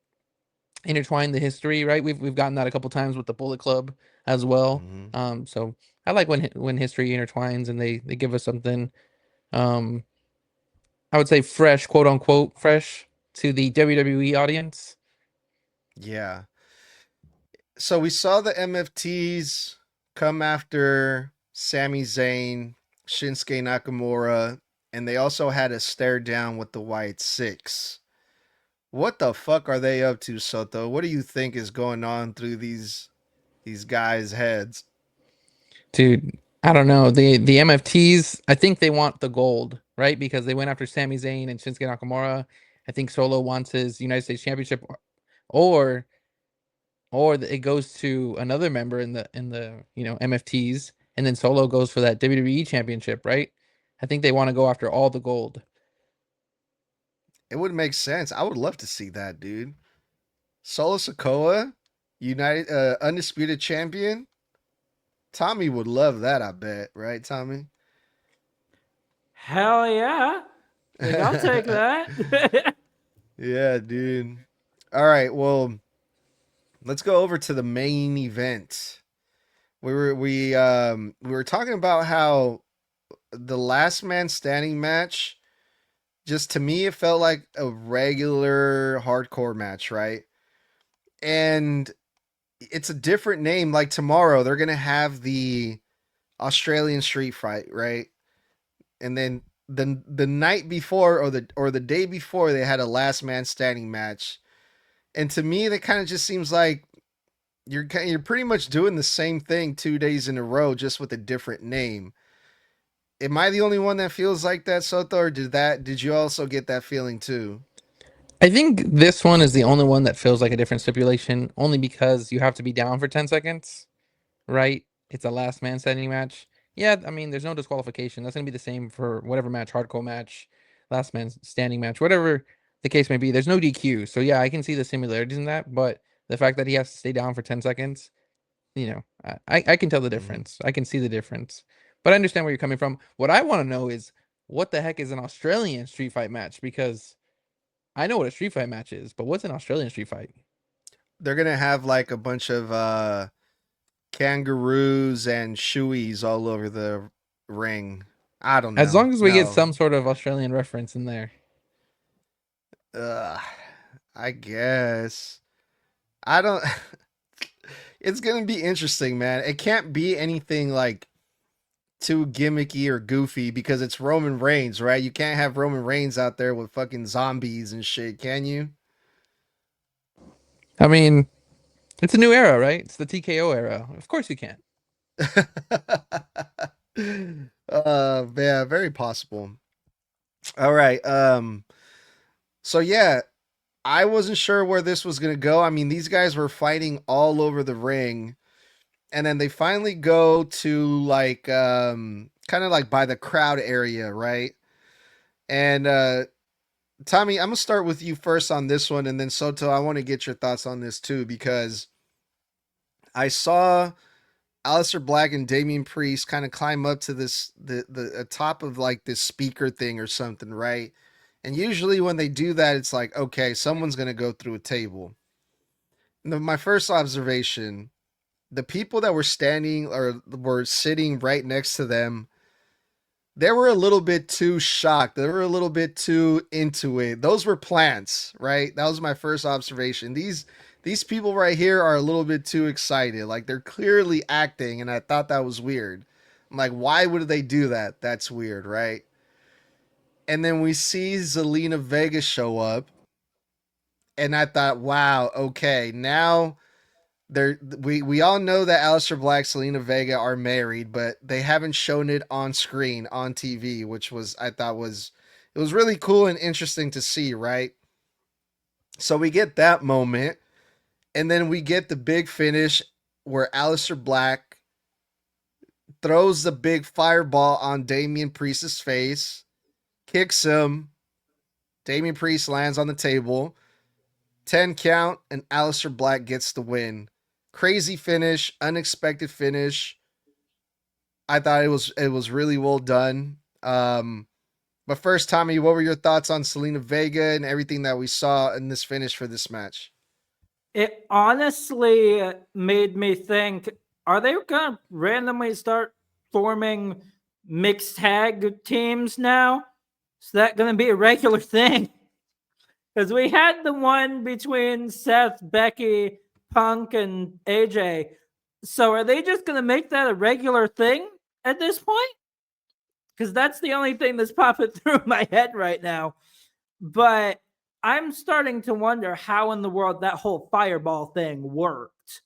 intertwine the history, right? We've gotten that a couple times with the Bullet Club as well. Mhm. So I like when history intertwines and they give us something. Um, I would say fresh, quote unquote, fresh to the WWE audience. Yeah. So we saw the MFTs come after Sami Zayn, Shinsuke Nakamura, and they also had a stare down with the White Six. What the fuck are they up to, Soto? What do you think is going on through these guys' heads? Dude, I don't know. The MFTs, I think they want the gold, right? Because they went after Sami Zayn and Shinsuke Nakamura. I think Solo wants his United States Championship, or it goes to another member in the MFTs, and then Solo goes for that WWE Championship, right? I think they want to go after all the gold. It would make sense. I would love to see that, dude. Solo Sokoa, United undisputed champion. Tommy would love that, I bet, right, Tommy? Hell yeah. Like, I'll take that. Yeah, dude. All right, well, let's go over to the main event. We were talking about how the last man standing match, just to me it felt like a regular hardcore match, right? And it's a different name. Like tomorrow they're going to have the Australian street fight, right? And then the night before or the day before they had a last man standing match. And to me that kind of just seems like you're pretty much doing the same thing 2 days in a row just with a different name. Am I the only one that feels like that, Soto, or did you also get that feeling too? I think this one is the only one that feels like a different stipulation, only because you have to be down for 10 seconds, right? It's a last man standing match. Yeah, I mean, there's no disqualification. That's gonna be the same for whatever match, hardcore match, last man standing match, whatever the case may be. There's no DQ. So yeah, I can see the similarities in that, but the fact that he has to stay down for 10 seconds, I can tell the Mm-hmm. difference. I can see the difference. But I understand where you're coming from. What I want to know is what the heck is an Australian street fight match? Because I know what a street fight match is, but what's an Australian street fight? They're gonna have like a bunch of kangaroos and shoeys all over the ring. I don't As know. long as we get No. some sort of Australian reference in there. Ugh, I guess. I don't. It's gonna be interesting, man. It can't be anything like too gimmicky or goofy because it's Roman Reigns, right? You can't have Roman Reigns out there with fucking zombies and shit, can you? I mean, it's a new era, right? It's the TKO era. Of course you can. Yeah, very possible. All right. So yeah, I wasn't sure where this was gonna go. I mean, these guys were fighting all over the ring, and then they finally go to like kind of like by the crowd area, right? And Tommy, I'm gonna start with you first on this one, and then Soto, I want to get your thoughts on this too because I saw Aleister Black and Damian Priest kind of climb up to the top of like this speaker thing or something, right? And usually when they do that, it's like, okay, someone's gonna go through a table. My first observation: the people that were standing or were sitting right next to them, they were a little bit too shocked. They were a little bit too into it. Those were plants, right? That was my first observation. These people right here are a little bit too excited. Like they're clearly acting, and I thought that was weird. I'm like, why would they do that? That's weird, right? And then we see Zelina Vega show up, and I thought, wow, okay, now we all know that Aleister Black, Selena Vega are married, but they haven't shown it on screen on TV, which was I thought was it was really cool and interesting to see, right? So we get that moment, and then we get the big finish where Aleister Black throws the big fireball on Damian Priest's face, kicks him. Damian Priest lands on the table. 10 count, and Aleister Black gets the win. Crazy finish, unexpected finish. I thought it was really well done. But first, Tommy, what were your thoughts on Selena Vega and everything that we saw in this finish for this match? It honestly made me think, are they going to randomly start forming mixed tag teams now? Is that going to be a regular thing? Because we had the one between Seth, Becky, Punk, and AJ. So are they just going to make that a regular thing at this point? Because that's the only thing that's popping through my head right now. But I'm starting to wonder how in the world that whole fireball thing worked.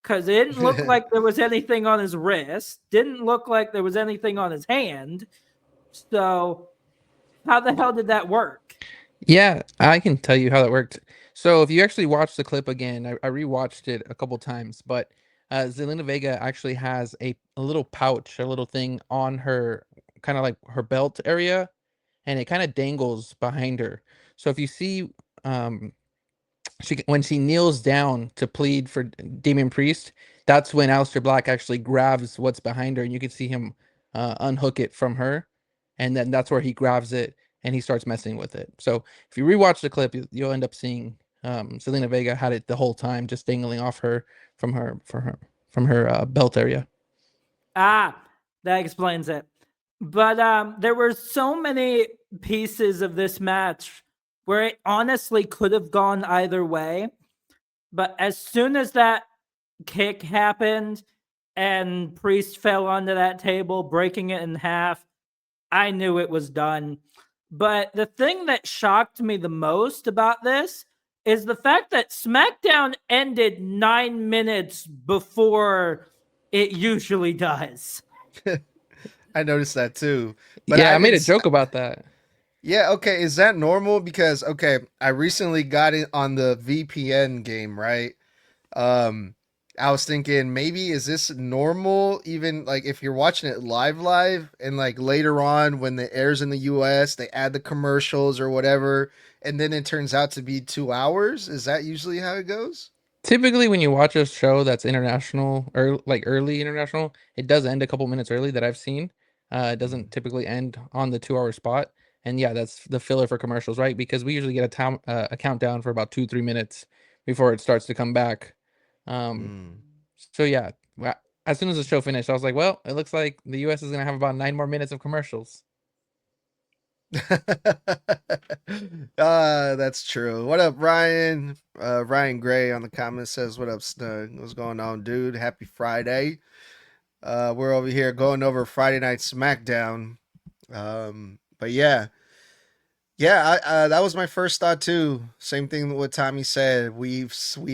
Because it didn't look like there was anything on his wrist, didn't look like there was anything on his hand. So how the hell did that work? Yeah, I can tell you how that worked. So if you actually watch the clip again, I rewatched it a couple times, but Zelina Vega actually has a little pouch, a little thing on her, kind of like her belt area, and it kind of dangles behind her. So if you see, um, when she kneels down to plead for Damian Priest, that's when Aleister Black actually grabs what's behind her, and you can see him unhook it from her, and then that's where he grabs it and he starts messing with it. So if you rewatch the clip, you'll end up seeing Zelina Vega had it the whole time, just dangling off her from her belt area. Ah, that explains it. But there were so many pieces of this match where it honestly could have gone either way. But as soon as that kick happened and Priest fell onto that table, breaking it in half, I knew it was done. But the thing that shocked me the most about this is the fact that SmackDown ended 9 minutes before it usually does. I noticed that too. But Yeah, I I made a didn't. joke about that. Yeah, okay. Is that normal? Because okay, I recently got it on the VPN game, right? Um, I was thinking maybe is this normal? Even like if you're watching it live, and like later on when it airs in the US, they add the commercials or whatever, and then it turns out to be 2 hours. Is that usually how it goes? Typically, when you watch a show that's international or like early international, it does end a couple minutes early that I've seen. It doesn't typically end on the 2 hour spot. And yeah, that's the filler for commercials, right? Because we usually get a countdown for about 2 3 minutes before it starts to come back. Um, Mm. so yeah, as soon as the show finished, I was like, well, it looks like the US is gonna have about 9 more minutes of commercials. That's true. What up, Ryan? Ryan Gray on the comments says, "What up, Snug? What's going on, dude? Happy Friday." We're over here going over Friday Night SmackDown. But yeah, yeah, that was my first thought too. Same thing with what Tommy said. We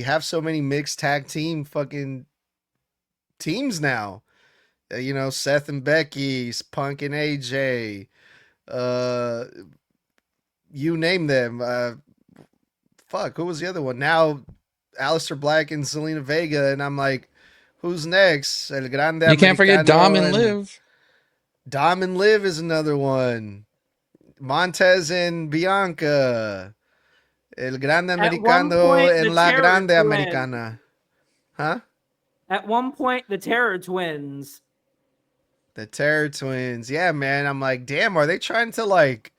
have so many mixed tag team fucking teams now. You know, Seth and Becky, Punk and AJ. Uh, you name them. Fuck, who was the other one? Now, Aleister Black and Selena Vega, and I'm like, who's next? El Grande You can't forget Dom Americano and and Liv. Dom and Liv is another one. Montez and Bianca. El Grande At one Americano point, the and La Terror Grande Twins. Americana. Huh? At one point, the Terror Twins. The Terror Twins. Yeah, man. I'm like, damn, are they trying to like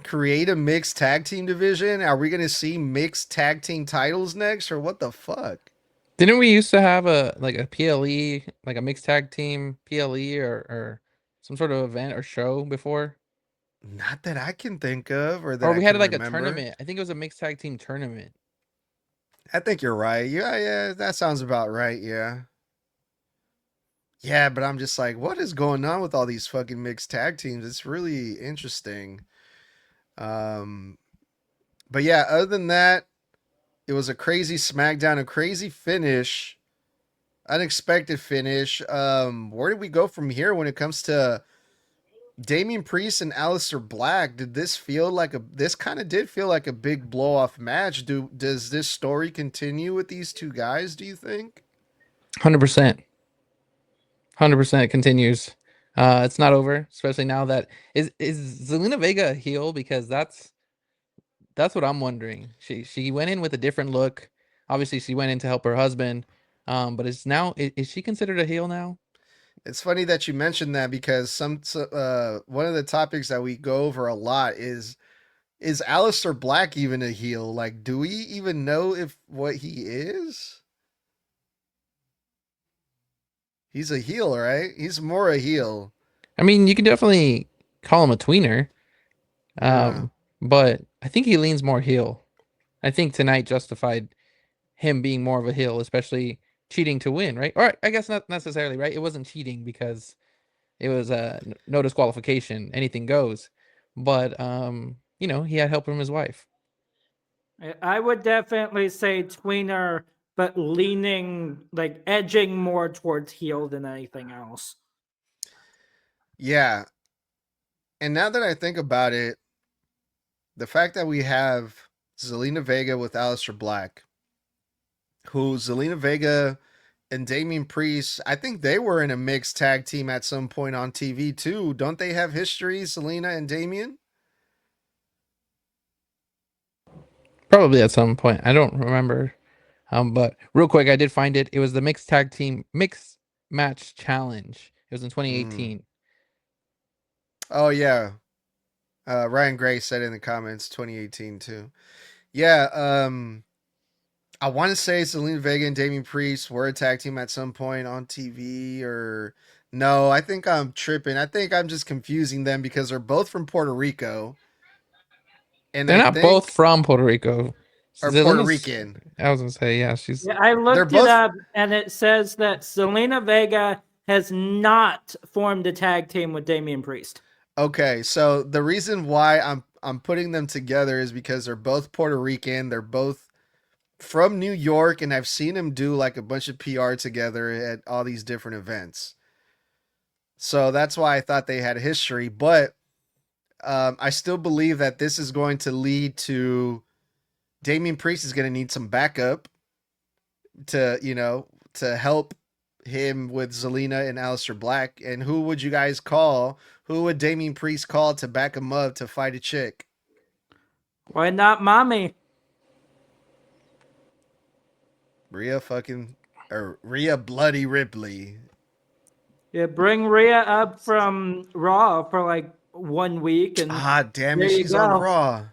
create a mixed tag team division? Are we going to see mixed tag team titles next or what the fuck? Didn't we used to have a PLE, like a mixed tag team PLE or some sort of event or show before? Not that I can think of or that Or I we had can like a remember. tournament. I think it was a mixed tag team tournament. I think you're right. Yeah, yeah, that sounds about right. Yeah. Yeah, but I'm just like, what is going on with all these fucking mixed tag teams? It's really interesting. Um, but yeah, other than that, it was a crazy SmackDown, a crazy finish, unexpected finish. Where did we go from here when it comes to Damian Priest and Aleister Black? Did this feel like a? This kind of did feel like a big blow off match. Does this story continue with these two guys? Do you think? 100%. 100% continues. It's not over, especially now that is Zelina Vega a heel, because that's what I'm wondering. She went in with a different look. Obviously, she went in to help her husband. But is she considered a heel now? It's funny that you mentioned that because one of the topics that we go over a lot is is Aleister Black even a heel? Like, do we even know if what he is? He's a heel, right? He's more a heel. I mean, you can definitely call him a tweener, Yeah. um, but I think he leans more heel. I think tonight justified him being more of a heel, especially cheating to win, right? Or I guess not necessarily, right? It wasn't cheating because it was no disqualification, anything goes. But he had help from his wife. I would definitely say tweener, but leaning, like edging more towards heel than anything else. Yeah. And now that I think about it, the fact that we have Zelina Vega with Aleister Black, who Zelina Vega and Damian Priest, I think they were in a mixed tag team at some point on TV too. Don't they have history, Zelina and Damian? Probably at some point. I don't remember. But real quick, I did find it. It was the mixed match challenge. It was in 2018. Oh yeah. Ryan Gray said in the comments 2018 too. Yeah, I want to say Zelina Vega and Damian Priest were a tag team at some point on TV, or no, I think I'm tripping. I think I'm just confusing them because they're both from Puerto Rico. And They're I not both think from Puerto Rico. are Puerto Zelina's. Rican. I was gonna say, yeah, she's. Yeah, I They're looked it both up, and it says that Zelina Vega has not formed a tag team with Damian Priest. okay. So the reason why I'm putting them together is because they're both Puerto Rican. They're both from New York, and I've seen them do like a bunch of PR together at all these different events. So that's why I thought they had history. But I still believe that this is going to lead to Damian Priest is going to need some backup to help him with Zelina and Aleister Black. And who would you guys call? Who would Damian Priest call to back him up to fight a chick? Why not mommy? Rhea Bloody Ripley. Yeah, bring Rhea up from Raw for like 1 week, and Ah, damn it, there you she's on go. Raw.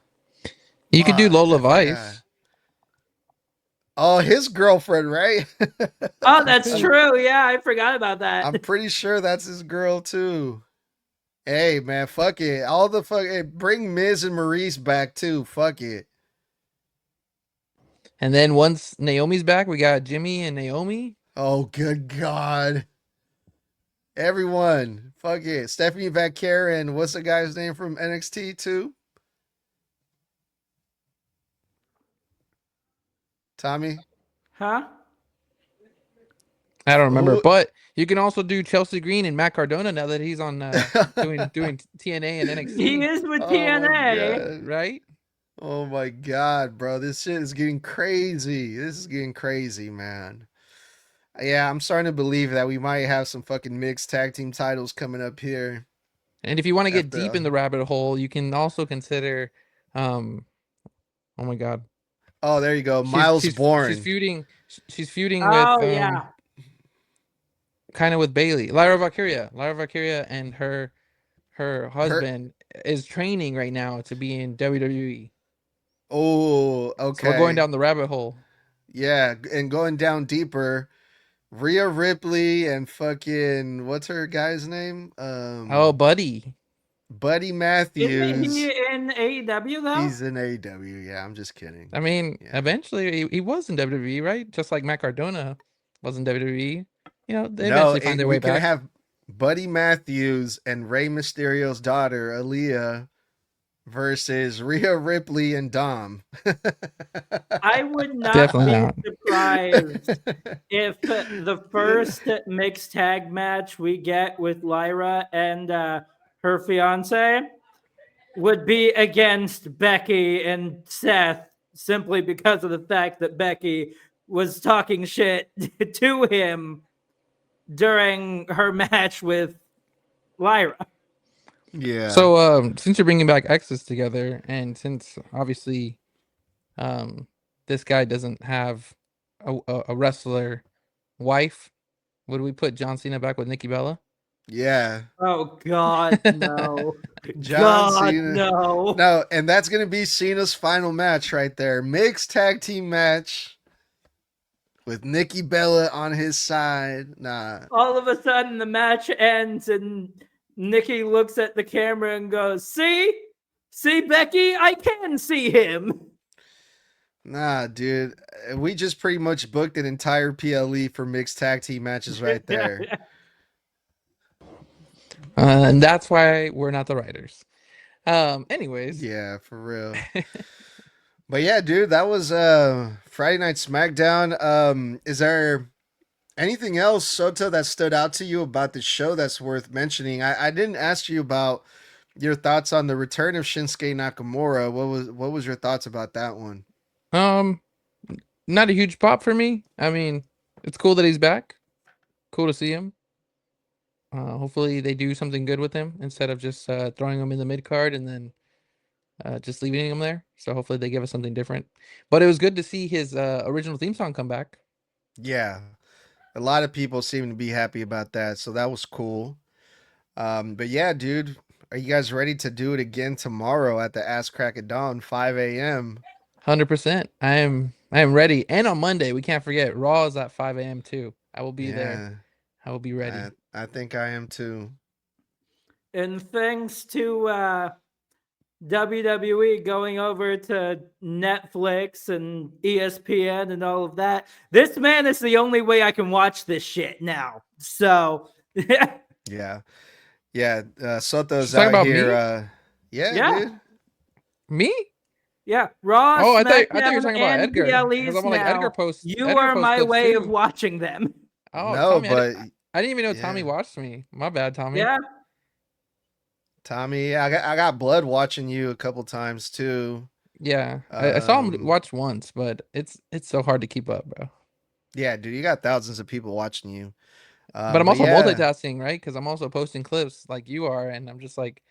You could do Fuck, Lola I forgot. Vice. Oh, his girlfriend, right? Oh, that's true. Yeah, I forgot about that. I'm pretty sure that's his girl too. Hey man, fuck it. All the fuck. Hey, bring Miz and Maurice back too. Fuck it. And then once Naomi's back, we got Jimmy and Naomi. Oh, good God. Everyone. Fuck it. Stephanie Vaquer and what's the guy's name from NXT too? Tommy? Huh? I don't remember, Who? but you can also do Chelsea Green and Matt Cardona now that he's on doing TNA and He NXT, is with Oh my TNA. God. right? Oh my God, bro. This shit is getting crazy. This is getting crazy, man. Yeah, I'm starting to believe that we might have some fucking mixed tag team titles coming up here. And if you want to get After, deep in the rabbit hole, you can also consider, oh my God, oh, there you go. she's Miles she's Bourne. she's feuding with Oh yeah. kind of with Bailey, Lyra Valkyria, and her Her. husband is training right now to be in WWE. Oh, So we're going okay. down the rabbit hole. Yeah, and going down deeper, Rhea Ripley and fucking what's her guy's name? Oh, buddy. Buddy Isn't Matthews. he in AEW though? He's in AEW. Yeah, I'm just kidding. I mean, Yeah. eventually he was in WWE, right? Just like Matt Cardona was in WWE. They No, eventually find their we way can back. have Buddy Matthews and Rey Mysterio's daughter, Aaliyah, versus Rhea Ripley and Dom. I would not Definitely be not. surprised if the first mixed tag match we get with Lyra and her fiance would be against Becky and Seth, simply because of the fact that Becky was talking shit to him during her match with Lyra. Yeah. So, since you're bringing back exes together, and since obviously, this guy doesn't have a wrestler wife, would we put John Cena back with Nikki Bella? Yeah. Oh God, no. John God, Cena. no. No, and that's gonna be Cena's final match right there. Mixed tag team match with Nikki Bella on his side. Nah. All of a sudden, the match ends, and Nikki looks at the camera and goes, See, Becky, I can see him." Nah, dude. We just pretty much booked an entire PLE for mixed tag team matches right there. And that's why we're not the writers. Anyways. Yeah, for real. But yeah, dude, that was Friday Night SmackDown. Is there anything else, Soto, that stood out to you about the show that's worth mentioning? I didn't ask you about your thoughts on the return of Shinsuke Nakamura. What was your thoughts about that one? Um, not a huge pop for me. I mean, it's cool that he's back. Cool to see him. Hopefully they do something good with him instead of just throwing him in the mid card and then just leaving him there. So hopefully they give us something different. But it was good to see his original theme song come back. Yeah, a lot of people seem to be happy about that, so that was cool. But yeah, dude, are you guys ready to do it again tomorrow at the Ass Crack of Dawn, 5 a.m.? 100%. I am ready. And on Monday, we can't forget Raw is at 5 a.m. too. I will be there. Yeah, I will be ready. I think I am too. And thanks to WWE going over to Netflix and ESPN and all of that, this man is the only way I can watch this shit now. So, Yeah, yeah. Soto's Talking out about here. Yeah, Yeah. dude. Me? yeah, Raw, Oh, I thought you were SmackDown, talking about and Edgar. Because PLEs I'm like, now. Edgar posts. You Edgar are posts my clips way too. of watching them. Oh, No, Tommy, but I didn't even know yeah. Tommy watched me. My bad, Tommy. Yeah, Tommy, I got Blood watching you a couple times too. Yeah. I saw him Um, watch once, but it's so hard to keep up, bro. yeah, dude, you got thousands of people watching you. But I'm But also yeah, multitasking, right? Because I'm also posting clips like you are, and I'm just like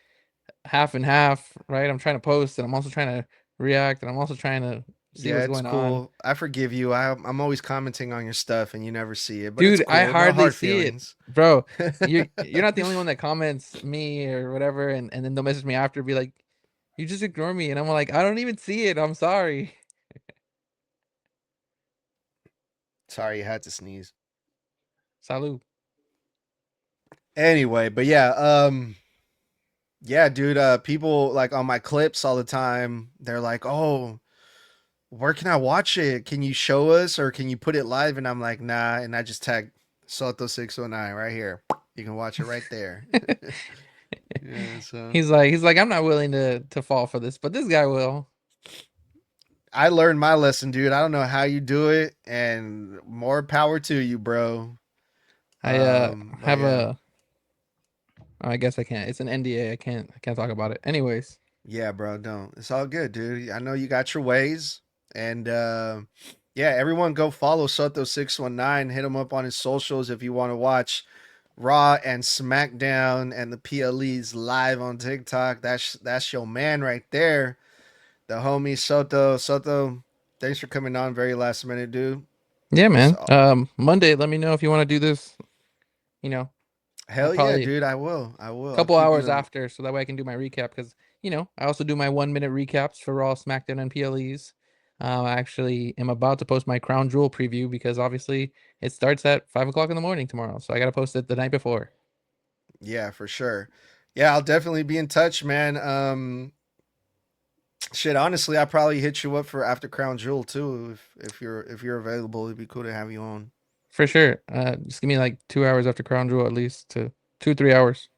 half and half, right? I'm trying to post, and I'm also trying to react, and I'm also trying to see yeah, what's it's going on. cool. I forgive you. I'm always commenting on your stuff, and you never see it, but it's Dude, I cool. No hardly hard see it, feelings. bro. You're not the only one that comments me or whatever, and then they'll message me after, be like, "You just ignore me," and I'm like, "I don't even see it. I'm sorry." Sorry, you had to sneeze. Salud. Anyway, but yeah, yeah, dude. People like on my clips all the time. They're like, "Oh, where can I watch it? Can you show us, or can you put it live?" And I'm like, "Nah." And I just tag Soto619 right here. You can watch it right there. Yeah, so He's like, I'm not willing to fall for this, but this guy will. I learned my lesson, dude. I don't know how you do it, and more power to you, bro. I But have yeah, a. I guess I can't. It's an NDA. I can't talk about it. Anyways, yeah, bro. Don't. It's all good, dude. I know you got your ways, and yeah, everyone go follow Soto619. Hit him up on his socials if you want to watch Raw and SmackDown and the PLEs live on TikTok. That's your man right there, the homie Soto. Soto, thanks for coming on very last minute, dude. yeah, man. So Monday, let me know if you want to do this. You know, hell yeah, probably dude. I will. I will. I'll couple keep hours you. after, so that way I can do my recap. Because I also do my 1 minute recaps for Raw, SmackDown, and PLEs. I actually am about to post my Crown Jewel preview because obviously it starts at 5 o'clock in the morning tomorrow, so I gotta post it the night before. Yeah, for sure. Yeah, I'll definitely be in touch, man. Shit, honestly, I'll probably hit you up for after Crown Jewel too, if you're available. It'd be cool to have you on. For sure. Just give me like 2 hours after Crown Jewel at least to 2-3 hours.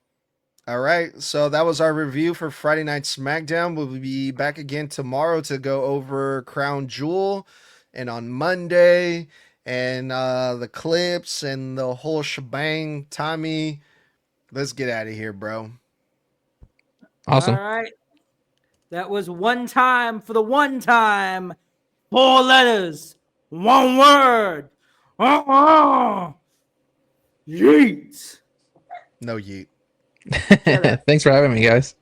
All right, so that was our review for Friday Night SmackDown. We'll be back again tomorrow to go over Crown Jewel, and on Monday, and the clips and the whole shebang. Tommy, let's get out of here, bro. Awesome. All right. That was one time for the one time. 4 letters, 1 word. Yeet. No yeet. Thanks for having me, guys.